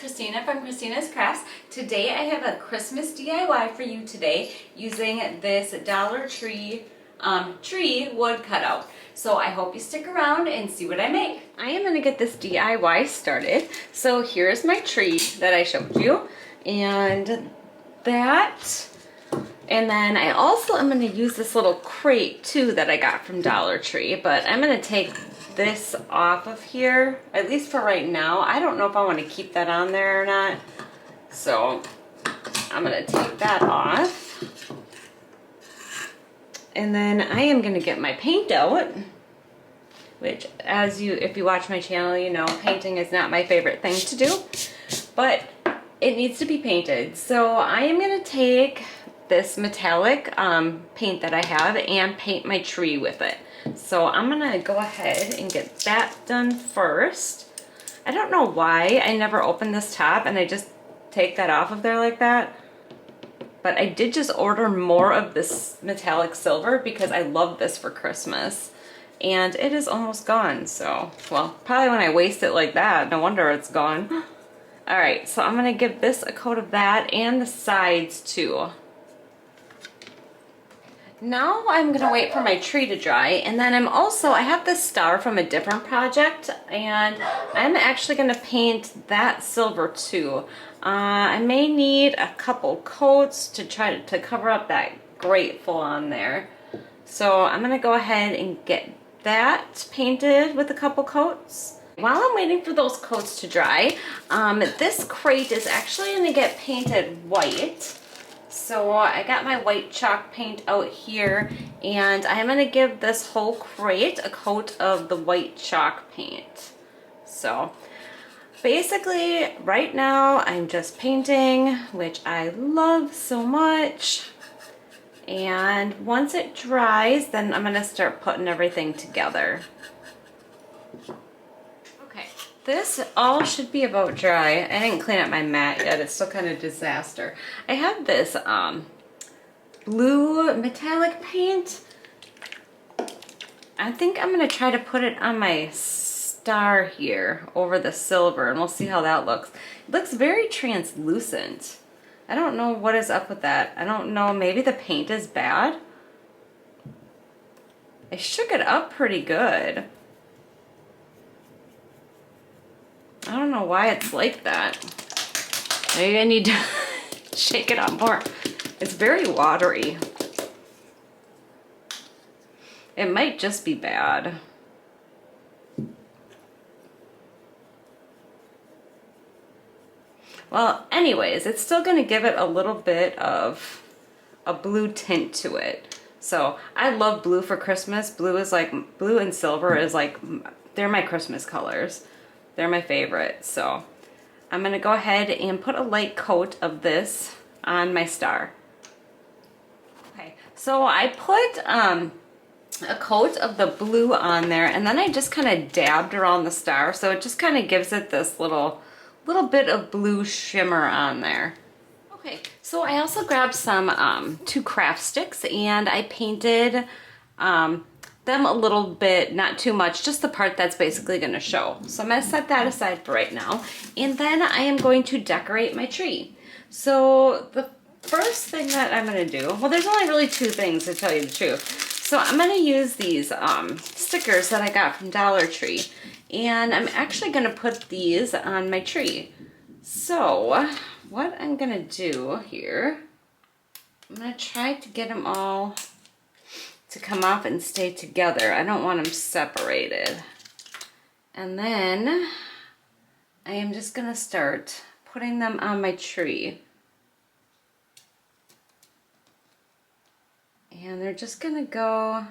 Christina from Christina's Crafts. Today I have a Christmas DIY for you today using this Dollar Tree tree wood cutout. So I hope you stick around and see what I make. I am going to get this DIY started. So here's my tree that I showed you, and that. And then I also am going to use this little crate too that I got from Dollar Tree, but I'm going to take this off of here, at least for right now. I don't know if I want to keep that on there or not, so I'm going to take that off. And then I am going to get my paint out, which if you watch my channel, you know painting is not my favorite thing to do, but it needs to be painted. So I am going to take this metallic paint that I have and paint my tree with it. So I'm gonna go ahead and get that done first. I don't know why I never opened this top and I just take that off of there like that, but I did just order more of this metallic silver because I love this for Christmas, and it is almost gone. So, well, probably when I waste it like that, no wonder it's gone. All right, so I'm gonna give this a coat of that and the sides too. Now I'm gonna wait for my tree to dry, and then I have this star from a different project, and I'm actually gonna paint that silver too. I may need a couple coats to try to cover up that grateful on there. So I'm gonna go ahead and get that painted with a couple coats. While I'm waiting for those coats to dry, this crate is actually gonna get painted white. So I got my white chalk paint out here, and I'm going to give this whole crate a coat of the white chalk paint. So basically right now I'm just painting, which I love so much. And once it dries, then I'm going to start putting everything together. This all should be about dry. I didn't clean up my mat yet. It's still kind of a disaster. I have this blue metallic paint. I think I'm going to try to put it on my star here over the silver, and we'll see how that looks. It looks very translucent. I don't know what is up with that. I don't know. Maybe the paint is bad. I shook it up pretty good. I don't know why it's like that. Maybe I need to shake it up more. It's very watery. It might just be bad. Well, anyways, it's still going to give it a little bit of a blue tint to it. So I love blue for Christmas. Blue and silver is like, they're my Christmas colors. They're my favorite. So I'm going to go ahead and put a light coat of this on my star. Okay, so I put a coat of the blue on there, and then I just kind of dabbed around the star, so it just kind of gives it this little bit of blue shimmer on there. Okay, so I also grabbed some 2 craft sticks, and I painted them a little bit, not too much, just the part that's basically going to show. So I'm going to set that aside for right now, and then I am going to decorate my tree. So the first thing that I'm going to do, well, there's only really 2 things to tell you the truth. So I'm going to use these stickers that I got from Dollar Tree, and I'm actually going to put these on my tree. So what I'm going to do here, I'm going to try to get them all to come off and stay together. I don't want them separated. And then I am just gonna start putting them on my tree. And they're just gonna go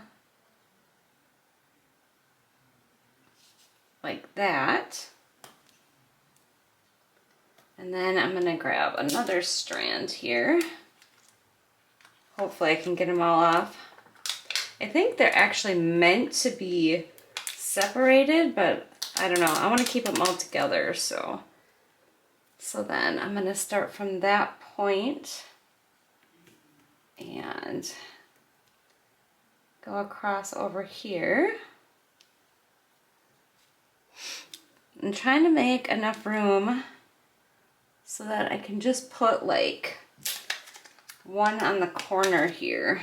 like that. And then I'm gonna grab another strand here. Hopefully I can get them all off. I think they're actually meant to be separated, but I don't know. I want to keep them all together, so then I'm going to start from that point and go across over here. I'm trying to make enough room so that I can just put like one on the corner here.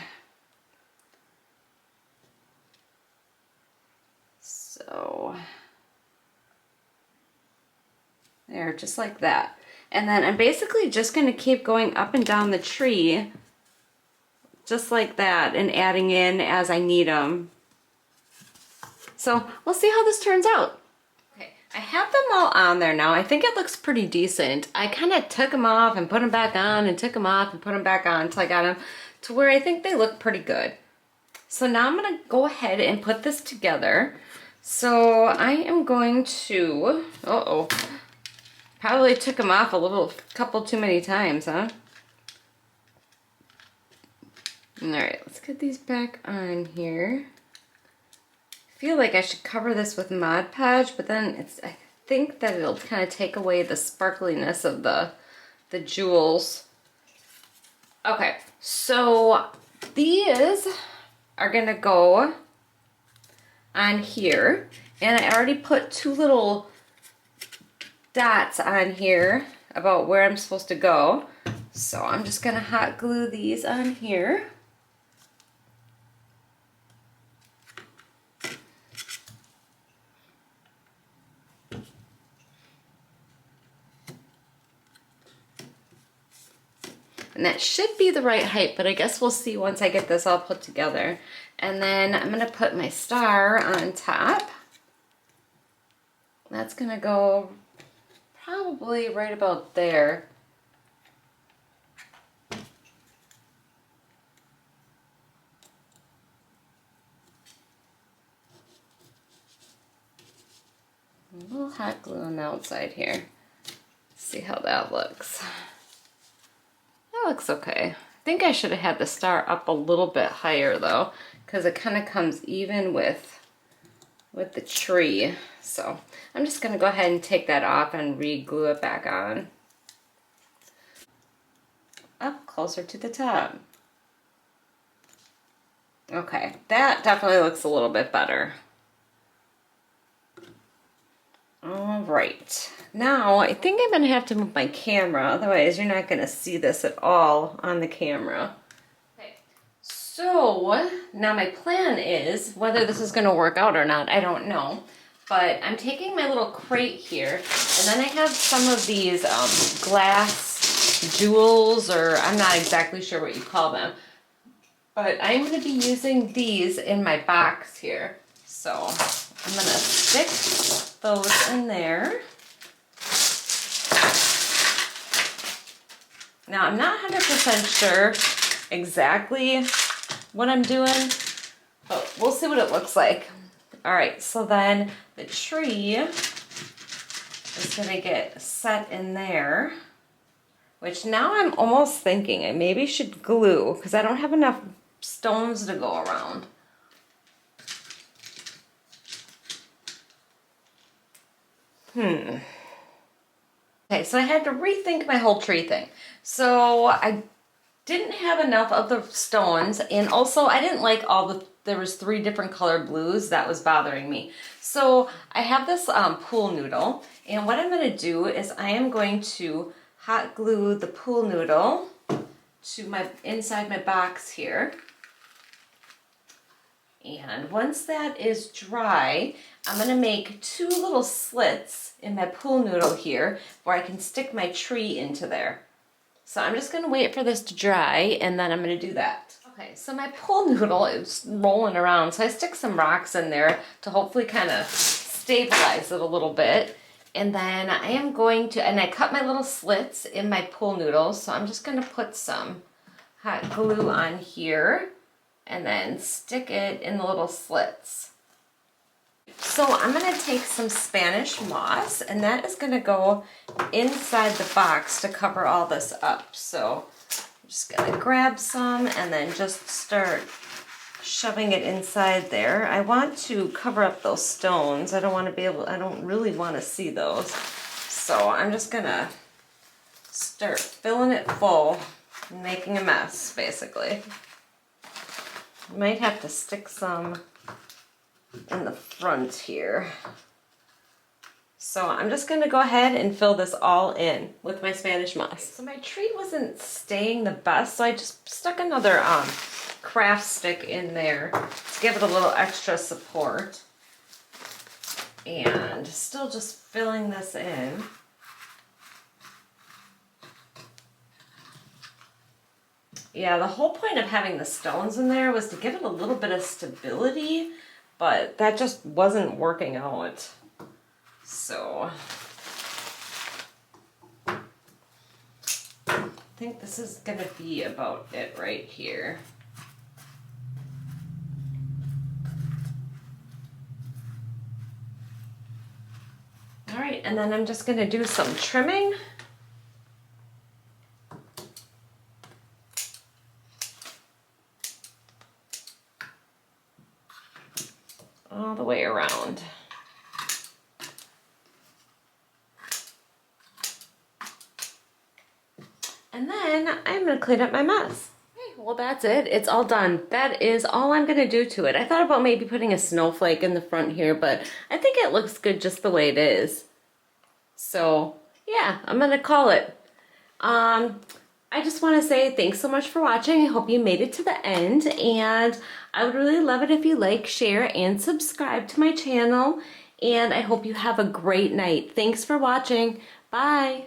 So there, just like that. And then I'm basically just going to keep going up and down the tree just like that and adding in as I need them. So we'll see how this turns out. Okay, I have them all on there now. I think it looks pretty decent. I kind of took them off and put them back on and took them off and put them back on until I got them to where I think they look pretty good. So now I'm going to go ahead and put this together. So I am going to, probably took them off a couple too many times, huh? All right, let's get these back on here. I feel like I should cover this with Mod Podge, but then I think that it'll kind of take away the sparkliness of the jewels. Okay, so these are gonna go on here, and I already put two little dots on here about where I'm supposed to go. So I'm just gonna hot glue these on here. And that should be the right height, but I guess we'll see once I get this all put together. And then I'm gonna put my star on top. That's gonna go probably right about there. A little hot glue on the outside here. See how that looks. That looks okay. I think I should have had the star up a little bit higher though, because it kind of comes even with the tree. So I'm just gonna go ahead and take that off and re-glue it back on. Up closer to the top. Okay, that definitely looks a little bit better. All right, now I think I'm gonna have to move my camera, otherwise you're not gonna see this at all on the camera. Okay, so now my plan is, whether this is gonna work out or not, I don't know, but I'm taking my little crate here, and then I have some of these glass jewels, or I'm not exactly sure what you call them, but I'm gonna be using these in my box here. So I'm gonna stick those in there. Now I'm not 100% sure exactly what I'm doing, but we'll see what it looks like. All right, so then the tree is gonna get set in there, which now I'm almost thinking I maybe should glue because I don't have enough stones to go around. Okay, so I had to rethink my whole tree thing. So I didn't have enough of the stones, and also I didn't like there was 3 different color blues that was bothering me. So I have this pool noodle, and what I'm gonna do is I am going to hot glue the pool noodle to inside my box here. And once that is dry, I'm gonna make 2 little slits in my pool noodle here where I can stick my tree into there. So I'm just gonna wait for this to dry, and then I'm gonna do that. Okay, so my pool noodle is rolling around, so I stick some rocks in there to hopefully kind of stabilize it a little bit. And then I am going to, and I cut my little slits in my pool noodle, so I'm just gonna put some hot glue on here and then stick it in the little slits. So I'm gonna take some Spanish moss, and that is gonna go inside the box to cover all this up. So I'm just gonna grab some and then just start shoving it inside there. I want to cover up those stones. I don't really wanna see those. So I'm just gonna start filling it full, making a mess, basically. Might have to stick some in the front here. So I'm just gonna go ahead and fill this all in with my Spanish moss. So my tree wasn't staying the best, so I just stuck another craft stick in there to give it a little extra support. And still just filling this in. Yeah, the whole point of having the stones in there was to give it a little bit of stability, but that just wasn't working out. So I think this is gonna be about it right here. All right, and then I'm just gonna do some trimming. All the way around. And then I'm gonna clean up my mess. Okay, well that's it. It's all done. That is all I'm gonna do to it. I thought about maybe putting a snowflake in the front here, but I think it looks good just the way it is. So yeah, I'm gonna call it. I just want to say thanks so much for watching. I hope you made it to the end, and I would really love it if you like, share, and subscribe to my channel. And I hope you have a great night. Thanks for watching. Bye.